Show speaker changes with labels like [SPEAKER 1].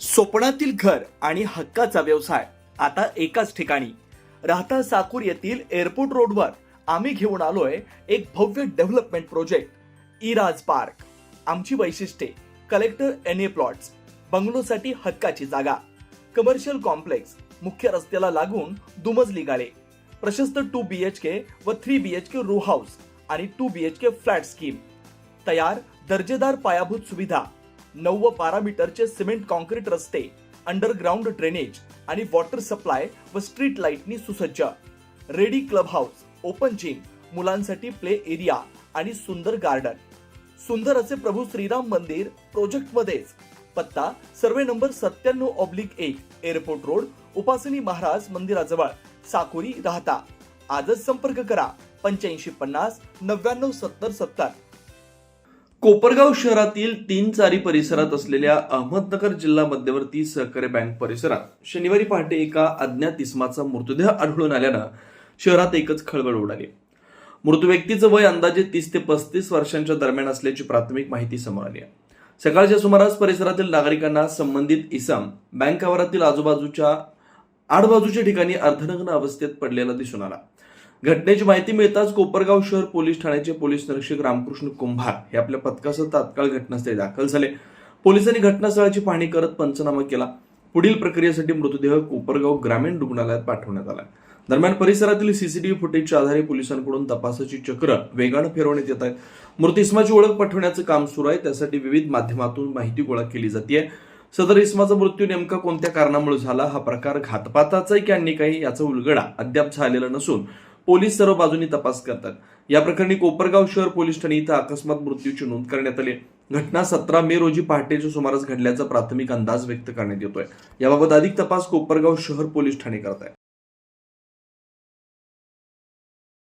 [SPEAKER 1] स्वप्नातील घर आणि हक्काचा व्यवसाय आता एकाच ठिकाणी. राहता साकूर येथील एअरपोर्ट रोडवर आम्ही घेऊन आलोय एक भव्य डेव्हलपमेंट प्रोजेक्ट इराज पार्क. आमची वैशिष्ट्ये: कलेक्टर NA प्लॉट्स, बंगलोसाठी हक्काची जागा, कमर्शियल कॉम्प्लेक्स, मुख्य रस्त्याला लागून दुमजली गाळे, प्रशस्त 2 BHK व 3 BHK रो हाऊस आणि 2 BHK फ्लॅट स्कीम. तयार दर्जेदार पायाभूत सुविधा, 9 व 12 मीटरचे सिमेंट कॉन्क्रीट रस्ते, अंडरग्राऊंड ड्रेनेज आणि वॉटर सप्लाय व स्ट्रीट लाईटनी सुसज्ज. Ready club house, open gym, मुलांसाठी प्ले एरिया आणि सुंदर गार्डन. सुंदर असे प्रभू श्रीराम मंदिर प्रोजेक्ट मध्येच. पत्ता: सर्वे नंबर 97/1, एअरपोर्ट रोड, उपासनी महाराज मंदिराजवळ, साकुरी, राहता. आजच संपर्क करा 8550 99 70 70. कोपरगाव शहरातील 3 चारी परिसरात असलेल्या अहमदनगर जिल्हा मध्यवर्ती सहकारी बँक परिसरात शनिवारी पहाटे एका अज्ञात इसमाचा मृतदेह आढळून आल्यानं शहरात एकच खळबळ उडाली. मृत व्यक्तीचं वय अंदाजे 30 ते 35 वर्षांच्या दरम्यान असल्याची प्राथमिक माहिती समोर आली आहे. सकाळच्या सुमारास परिसरातील नागरिकांना संबंधित इसम बँक आवारातील आडबाजूच्या ठिकाणी अर्धनग्न अवस्थेत पडलेला दिसून आला. घटनेची माहिती मिळताच कोपरगाव शहर पोलीस ठाण्याचे पोलीस निरीक्षक रामकृष्ण कुंभार हे आपल्या पथकासह तात्काळ घटनास्थळी दाखल झाले. पोलिसांनी घटनास्थळाची पाहणी करत पंचनामा केला. पुढील प्रक्रियेसाठी मृतदेह कोपरगाव ग्रामीण रुग्णालयात पाठवण्यात आला. दरम्यान परिसरातील सीसीटीव्ही फुटेजच्या आधारे पोलिसांकडून तपासाची चक्र वेगानं फिरवण्यात येत आहेत. मृत इसमाची ओळख पटवण्याचं काम सुरू आहे. त्यासाठी विविध माध्यमातून माहिती गोळा केली जाते. सदर इसमाचा मृत्यू नेमका कोणत्या कारणामुळे झाला, हा प्रकार घातपाताचा आहे की अन्य काही, याचा उलगडा अद्याप झालेला नसून पोलीस सर्व बाजूंनी तपास करतात. या प्रकरणी कोपरगाव शहर पोलीस ठाणे इथं अकस्मात मृत्यूची नोंद करण्यात आली. घटना 17 मे रोजी पहाटेच्या सुमारास घडल्याचा प्राथमिक अंदाज व्यक्त करण्यात येतोय. याबाबत अधिक तपास कोपरगाव शहर पोलीस ठाणे करत आहे.